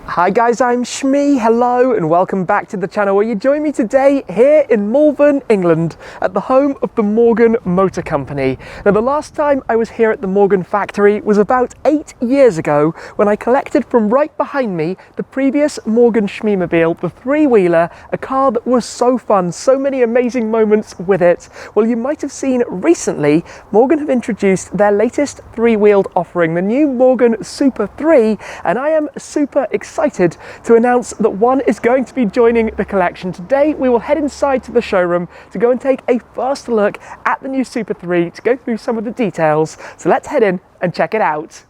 Hi guys, I'm Shmee, hello and welcome back to the channel where you join me today here in Malvern, England at the home of the Morgan Motor Company. Now the last time I was here at the Morgan factory was about 8 years ago when I collected from right behind me the previous Morgan Shmeemobile, the three-wheeler, a car that was so fun, so many amazing moments with it. Well, you might have seen recently Morgan have introduced their latest three-wheeled offering, the new Morgan Super 3, and I am super excited to announce that one is going to be joining the collection. Today we will head inside to the showroom to go and take a first look at the new Super 3 to go through some of the details. So let's head in and check it out.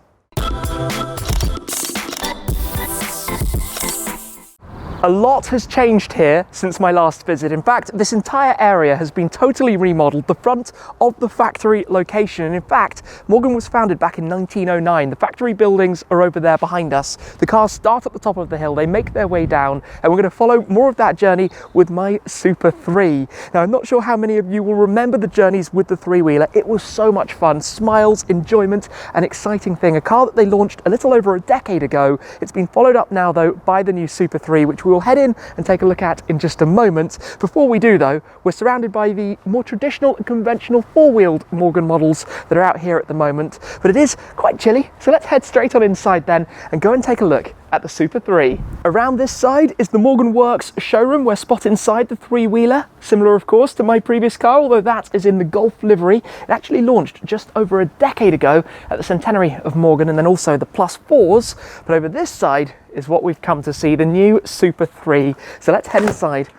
A lot has changed here since my last visit. In fact, this entire area has been totally remodeled, the front of the factory location. And in fact, Morgan was founded back in 1909. The factory buildings are over there behind us. The cars start at the top of the hill, they make their way down, and we're going to follow more of that journey with my Super 3. Now, I'm not sure how many of you will remember the journeys with the three-wheeler. It was so much fun, smiles, enjoyment, an exciting thing. A car that they launched a little over a decade ago. It's been followed up now, though, by the new Super 3, which we'll head in and take a look at in just a moment. Before we do though, we're surrounded by the more traditional and conventional four-wheeled Morgan models that are out here at the moment, but it is quite chilly, so let's head straight on inside then and go and take a look at the Super 3. Around this side is the Morgan Works showroom. We're spot inside the three-wheeler, similar of course to my previous car, although that is in the Golf livery. It actually launched just over a decade ago at the centenary of Morgan, and then also the Plus 4s, but over this side is what we've come to see, the new Super 3. So let's head inside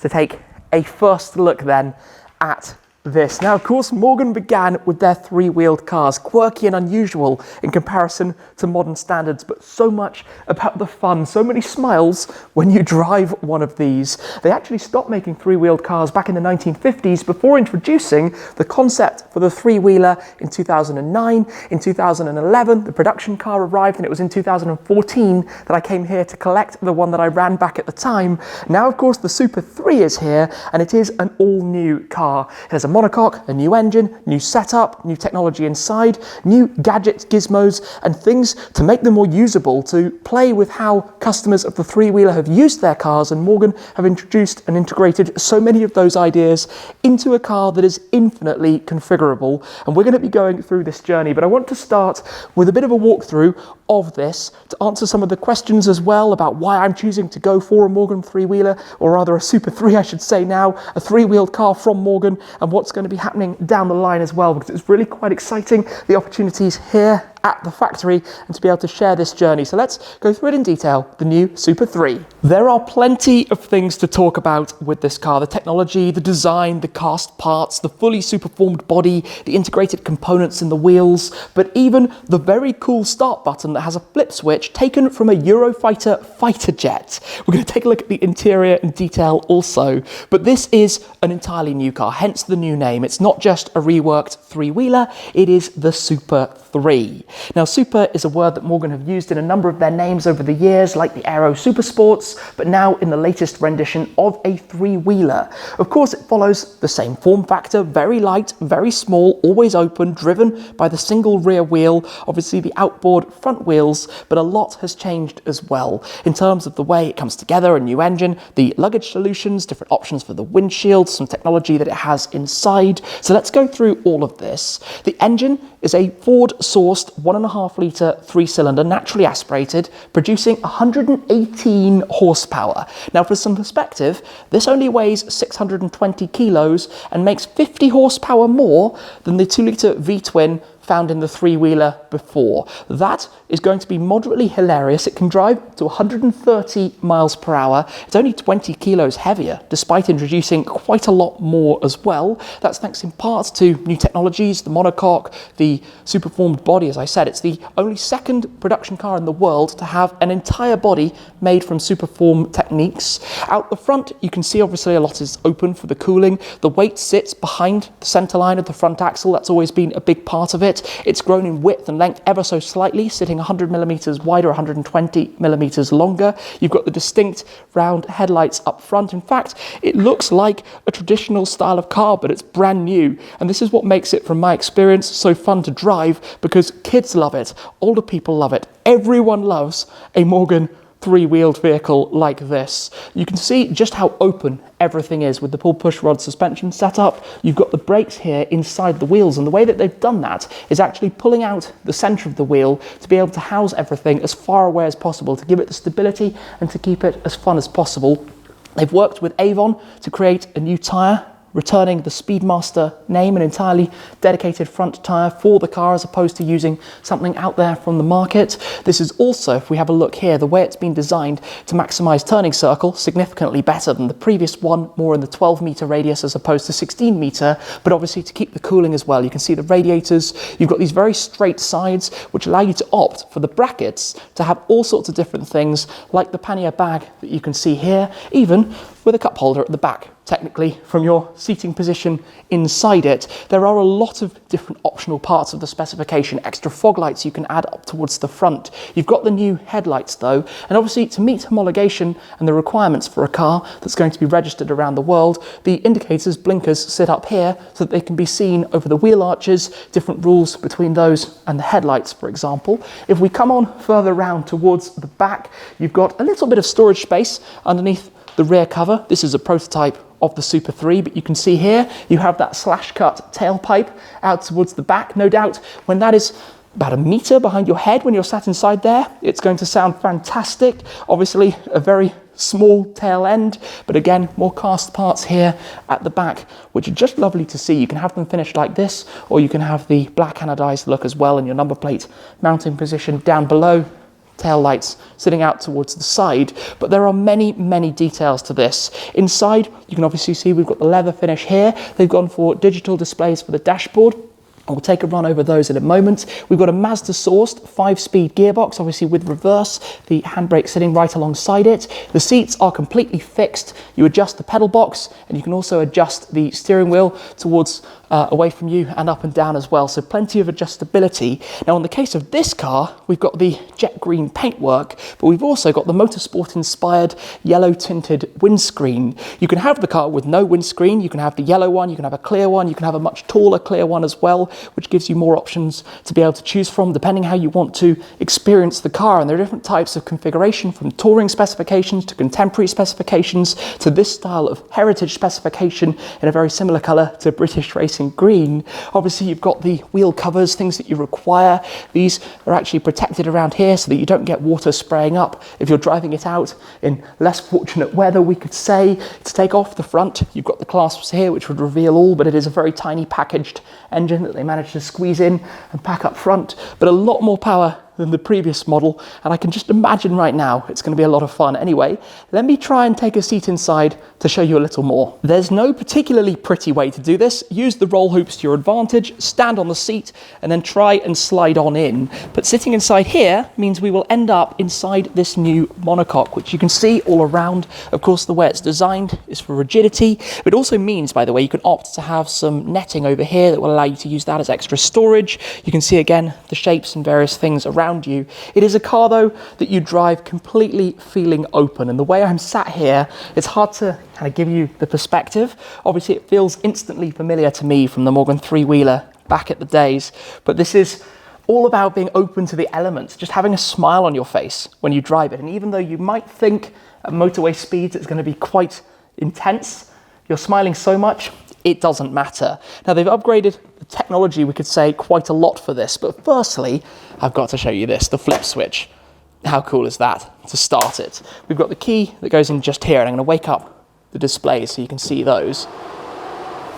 to take a first look then at this. Now, of course, Morgan began with their three-wheeled cars, quirky and unusual in comparison to modern standards, but so much about the fun, so many smiles when you drive one of these. They actually stopped making three-wheeled cars back in the 1950s before introducing the concept for the three-wheeler in 2009. In 2011, the production car arrived, and it was in 2014 that I came here to collect the one that I ran back at the time. Now, of course, the Super 3 is here, and it is an all-new car. It has a monocoque, a new engine, new setup, new technology inside, new gadgets, gizmos, and things to make them more usable, to play with how customers of the three-wheeler have used their cars, and Morgan have introduced and integrated so many of those ideas into a car that is infinitely configurable. And we're going to be going through this journey, but I want to start with a bit of a walkthrough of this to answer some of the questions as well about why I'm choosing to go for a Morgan three-wheeler, or rather a Super 3 I should say now, a three-wheeled car from Morgan, and what's going to be happening down the line as well, because it's really quite exciting, the opportunities here at the factory and to be able to share this journey. So let's go through it in detail, the new Super 3. There are plenty of things to talk about with this car: the technology, the design, the cast parts, the fully superformed body, the integrated components in the wheels, but even the very cool start button that has a flip switch taken from a Eurofighter fighter jet. We're going to take a look at the interior in detail also, but this is an entirely new car, hence the new name. It's not just a reworked three-wheeler, it is the Super 3. Now, super is a word that Morgan have used in a number of their names over the years, like the Aero Super Sports, but now in the latest rendition of a three-wheeler. Of course, it follows the same form factor, very light, very small, always open, driven by the single rear wheel, obviously the outboard front wheels, but a lot has changed as well in terms of the way it comes together: a new engine, the luggage solutions, different options for the windshield, some technology that it has inside. So let's go through all of this. The engine is a Ford-sourced 1.5 litre three-cylinder, naturally aspirated, producing 118 horsepower. Now, for some perspective, this only weighs 620 kilos and makes 50 horsepower more than the 2-litre V-twin found in the three-wheeler before. That is going to be moderately hilarious. It can drive to 130 miles per hour. It's only 20 kilos heavier, despite introducing quite a lot more as well. That's thanks in part to new technologies, the monocoque, the superformed body. As I said, it's the only second production car in the world to have an entire body made from superform techniques. Out the front, you can see obviously a lot is open for the cooling. The weight sits behind the center line of the front axle. That's always been a big part of it. It's grown in width and length ever so slightly, sitting 100 millimeters wider, 120 millimeters longer. You've got the distinct round headlights up front. In fact, it looks like a traditional style of car, but it's brand new. And this is what makes it, from my experience, so fun to drive, because kids love it, older people love it. Everyone loves a Morgan three-wheeled vehicle like this. You can see just how open everything is with the pull-push rod suspension setup. You've got the brakes here inside the wheels, and the way that they've done that is actually pulling out the center of the wheel to be able to house everything as far away as possible, to give it the stability and to keep it as fun as possible. They've worked with Avon to create a new tyre, returning the Speedmaster name, an entirely dedicated front tyre for the car as opposed to using something out there from the market. This is also, if we have a look here, the way it's been designed to maximise turning circle, significantly better than the previous one, more in the 12-metre radius as opposed to 16-metre, but obviously to keep the cooling as well. You can see the radiators, you've got these very straight sides which allow you to opt for the brackets to have all sorts of different things, like the pannier bag that you can see here, even with a cup holder at the back, technically, from your seating position inside it. There are a lot of different optional parts of the specification, extra fog lights you can add up towards the front. You've got the new headlights though, and obviously to meet homologation and the requirements for a car that's going to be registered around the world, the indicators, blinkers, sit up here so that they can be seen over the wheel arches, different rules between those and the headlights, for example. If we come on further round towards the back, you've got a little bit of storage space underneath the rear cover. This is a prototype of the Super 3, but you can see here you have that slash-cut tailpipe out towards the back. No doubt when that is about a metre behind your head when you're sat inside there, it's going to sound fantastic. Obviously a very small tail end, but again, more cast parts here at the back, which are just lovely to see. You can have them finished like this, or you can have the black anodized look as well in your number plate mounting position down below. Tail lights sitting out towards the side, but there are many details to this. Inside, you can obviously see we've got the leather finish here. They've gone for digital displays for the dashboard. We'll take a run over those in a moment. We've got a Mazda sourced 5-speed gearbox, obviously with reverse, the handbrake sitting right alongside it. The seats are completely fixed. You adjust the pedal box, and you can also adjust the steering wheel towards away from you and up and down as well, so plenty of adjustability. Now in the case of this car, we've got the jet green paintwork, but we've also got the motorsport inspired yellow tinted windscreen. You can have the car with no windscreen, you can have the yellow one, you can have a clear one, you can have a much taller clear one as well, which gives you more options to be able to choose from depending how you want to experience the car. And there are different types of configuration, from touring specifications to contemporary specifications to this style of heritage specification in a very similar colour to British racing green. Obviously you've got the wheel covers, things that you require. These are actually protected around here so that you don't get water spraying up if you're driving it out in less fortunate weather, we could say. To take off the front, you've got the clasps here which would reveal all, but it is a very tiny packaged engine that they managed to squeeze in and pack up front, but a lot more power than the previous model, and I can just imagine right now it's going to be a lot of fun. Anyway, let me try and take a seat inside to show you a little more. There's no particularly pretty way to do this. Use the roll hoops to your advantage, stand on the seat, and then try and slide on in. But sitting inside here means we will end up inside this new monocoque, which you can see all around. Of course, the way it's designed is for rigidity, but it also means, by the way, you can opt to have some netting over here that will allow you to use that as extra storage. You can see again the shapes and various things around you. It is a car though that you drive completely feeling open, and the way I'm sat here, it's hard to kind of give you the perspective. Obviously it feels instantly familiar to me from the Morgan three-wheeler back at the days, but this is all about being open to the elements, just having a smile on your face when you drive it. And even though you might think at motorway speeds it's going to be quite intense, you're smiling so much it doesn't matter. Now they've upgraded the technology, we could say, quite a lot for this, but firstly I've got to show you this, the flip switch. How cool is that to start it? We've got the key that goes in just here, and I'm going to wake up the displays so you can see those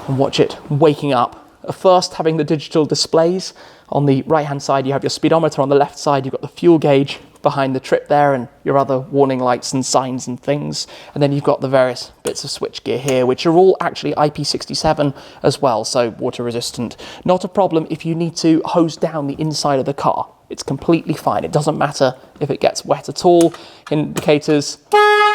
and watch it waking up. At first, having the digital displays on the right hand side, you have your speedometer. On the left side you've got the fuel gauge behind the trip there and your other warning lights and signs and things, and then you've got the various bits of switchgear here, which are all actually IP67 as well, so water resistant. Not a problem if you need to hose down the inside of the car. It's completely fine. It doesn't matter if it gets wet at all. Indicators,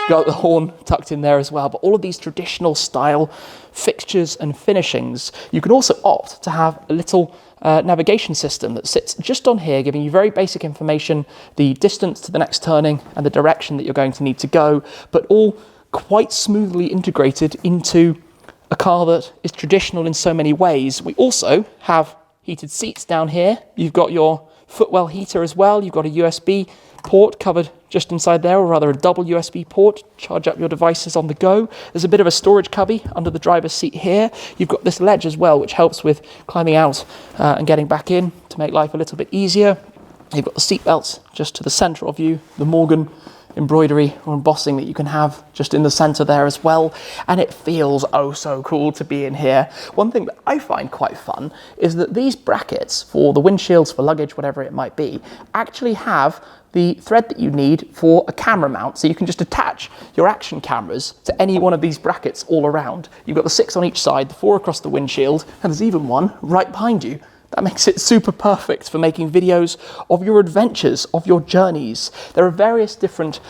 got the horn tucked in there as well, but all of these traditional style fixtures and finishings. You can also opt to have a little navigation system that sits just on here, giving you very basic information, the distance to the next turning and the direction that you're going to need to go, but all quite smoothly integrated into a car that is traditional in so many ways. We also have heated seats down here. You've got your footwell heater as well. You've got a USB port covered just inside there, or rather a double USB port, charge up your devices on the go. There's a bit of a storage cubby under the driver's seat here. You've got this ledge as well, which helps with climbing out and getting back in to make life a little bit easier. You've got the seat belts just to the center of you, the Morgan embroidery or embossing that you can have just in the center there as well, and it feels oh so cool to be in here. One thing that I find quite fun is that these brackets for the windshields, for luggage, whatever it might be, actually have the thread that you need for a camera mount, so you can just attach your action cameras to any one of these brackets all around. You've got the 6 on each side, the 4 across the windshield, and there's even one right behind you. That makes it super perfect for making videos of your adventures, of your journeys. There are various different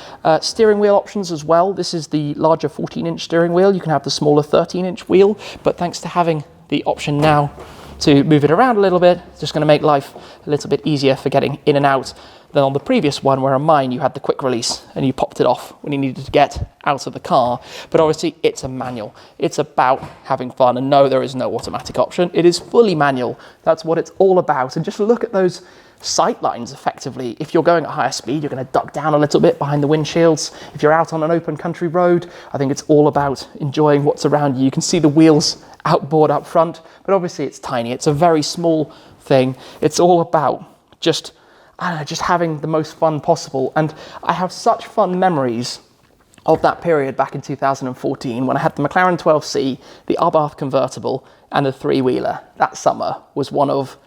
steering wheel options as well. This is the larger 14-inch steering wheel. You can have the smaller 13-inch wheel, but thanks to having the option now to move it around a little bit, it's just going to make life a little bit easier for getting in and out than on the previous one, where on mine you had the quick release and you popped it off when you needed to get out of the car. But obviously it's a manual. It's about having fun, and no, there is no automatic option. It is fully manual. That's what it's all about. And just look at those sight lines effectively. If you're going at higher speed, you're going to duck down a little bit behind the windshields. If you're out on an open country road, I think it's all about enjoying what's around you. You can see the wheels outboard up front, but obviously it's tiny. It's a very small thing. It's all about just, I don't know, just having the most fun possible. And I have such fun memories of that period back in 2014 when I had the McLaren 12C, the Abarth convertible, and the 3-wheeler. That summer was one of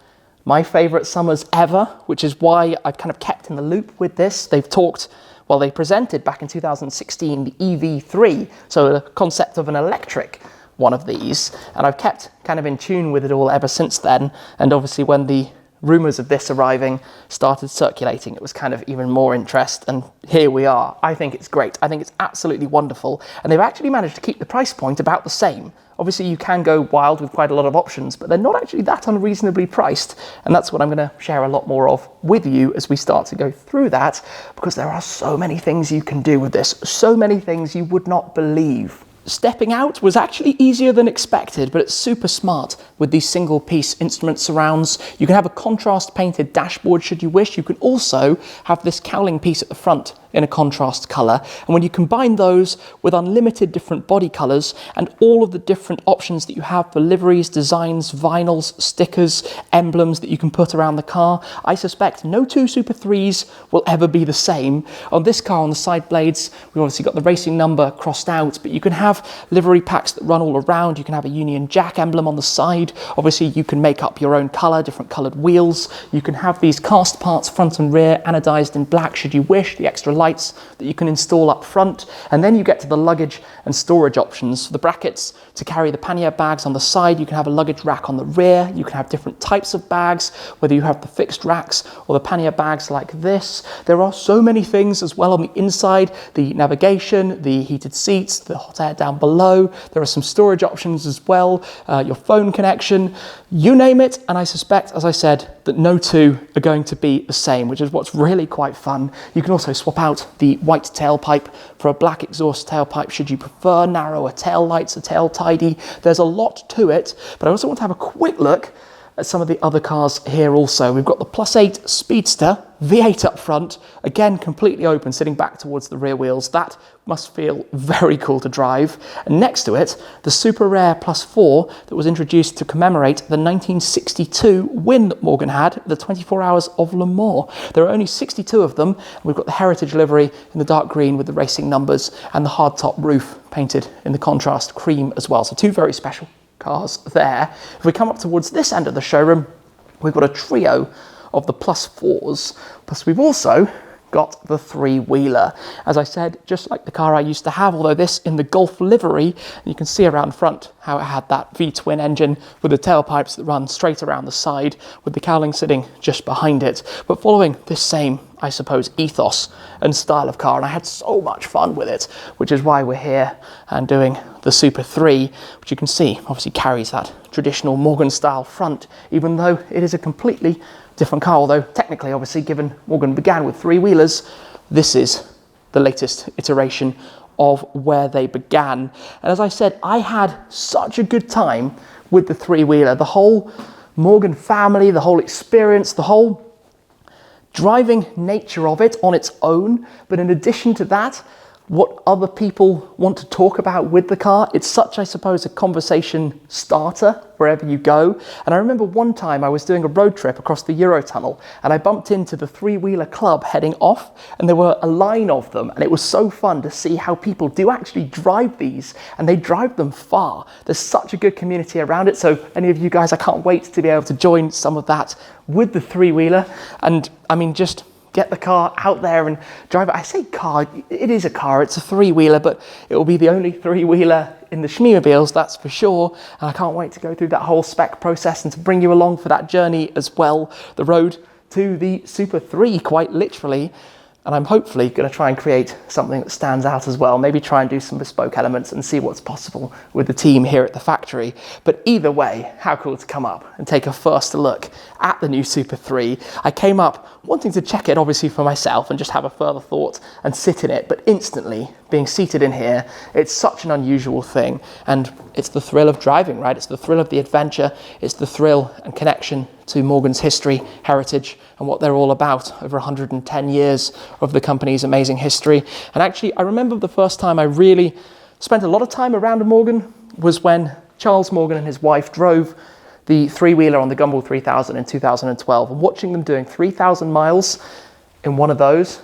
my favourite summers ever, which is why I've kind of kept in the loop with this. They've talked, well, they presented back in 2016 the EV3, so a concept of an electric one of these, and I've kept kind of in tune with it all ever since then. And obviously when the rumours of this arriving started circulating, it was kind of even more interest, and here we are. I think it's great. I think it's absolutely wonderful, and they've actually managed to keep the price point about the same. Obviously you can go wild with quite a lot of options, but they're not actually that unreasonably priced, and that's what I'm going to share a lot more of with you as we start to go through that, because there are so many things you can do with this, so many things you would not believe. Stepping out was actually easier than expected, but it's super smart with these single piece instrument surrounds. You can have a contrast painted dashboard should you wish. You can also have this cowling piece at the front in a contrast colour, and when you combine those with unlimited different body colours and all of the different options that you have for liveries, designs, vinyls, stickers, emblems that you can put around the car, I suspect no two Super 3s will ever be the same. On this car, on the side blades, we've obviously got the racing number crossed out, but you can have livery packs that run all around. You can have a Union Jack emblem on the side. Obviously you can make up your own colour, different coloured wheels. You can have these cast parts front and rear anodised in black should you wish, the extra lights that you can install up front. And then you get to the luggage and storage options. For the brackets to carry the pannier bags on the side, you can have a luggage rack on the rear. You can have different types of bags, whether you have the fixed racks or the pannier bags like this. There are so many things as well on the inside, the navigation, the heated seats, the hot air down below. There are some storage options as well, your phone connection, you name it. And I suspect, as I said, that no two are going to be the same, which is what's really quite fun. You can also swap out the white tailpipe for a black exhaust tailpipe should you prefer, narrower tail lights, a tail tidy. There's a lot to it, but I also want to have a quick look at some of the other cars here also. We've got the Plus 8 Speedster, V8 up front, again completely open, sitting back towards the rear wheels. That must feel very cool to drive. And next to it, the super rare Plus 4 that was introduced to commemorate the 1962 win that Morgan had at the 24 Hours of Le Mans. There are only 62 of them. We've got the heritage livery in the dark green with the racing numbers, and the hardtop roof painted in the contrast cream as well. So two very special cars there. If we come up towards this end of the showroom, we've got a trio of the Plus 4s, plus we've also got the 3-wheeler. As I said, just like the car I used to have, although this in the Golf livery, you can see around front how it had that V-twin engine with the tailpipes that run straight around the side, with the cowling sitting just behind it, but following this same, I suppose, ethos and style of car. And I had so much fun with it, which is why we're here and doing the Super 3, which you can see obviously carries that traditional Morgan style front, even though it is a completely different car. Although technically, obviously, given Morgan began with 3-wheelers, this is the latest iteration of where they began. And as I said, I had such a good time with the 3-wheeler, the whole Morgan family, the whole experience, the whole driving nature of it on its own, but in addition to that, what other people want to talk about with the car. It's such, I suppose, a conversation starter wherever you go. And I remember one time I was doing a road trip across the Eurotunnel and I bumped into the three-wheeler club heading off, and there were a line of them, and it was so fun to see how people do actually drive these, and they drive them far. There's such a good community around it. So any of you guys, I can't wait to be able to join some of that with the three-wheeler. And I mean, just get the car out there and drive it. I say car, it is a car, it's a three-wheeler, but it will be the only three-wheeler in the Shmeemobiles, that's for sure. And I can't wait to go through that whole spec process and to bring you along for that journey as well. The road to the Super 3, quite literally. And I'm hopefully going to try and create something that stands out as well. Maybe try and do some bespoke elements and see what's possible with the team here at the factory. But either way, how cool to come up and take a first look at the new Super 3. I came up wanting to check it obviously for myself and just have a further thought and sit in it, but instantly being seated in here, it's such an unusual thing. And it's the thrill of driving, right? It's the thrill of the adventure. It's the thrill and connection to Morgan's history, heritage, and what they're all about over 110 years of the company's amazing history. And actually, I remember the first time I really spent a lot of time around a Morgan was when Charles Morgan and his wife drove the three-wheeler on the Gumball 3000 in 2012. And watching them doing 3,000 miles in one of those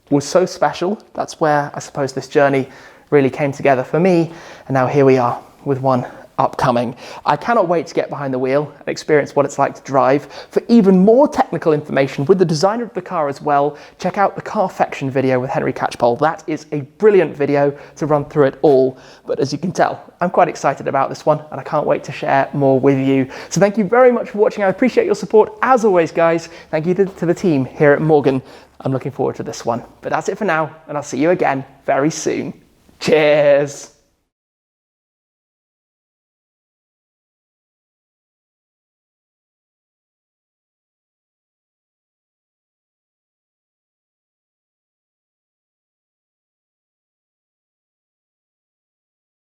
was so special. That's where I suppose this journey really came together for me. And now here we are with one upcoming. I cannot wait to get behind the wheel and experience what it's like to drive. For even more technical information with the designer of the car as well, check out the Carfection video with Henry Catchpole. That is a brilliant video to run through it all. But as you can tell, I'm quite excited about this one and I can't wait to share more with you. So thank you very much for watching. I appreciate your support as always, guys. Thank you to the team here at Morgan. I'm looking forward to this one. But that's it for now, and I'll see you again very soon. Cheers.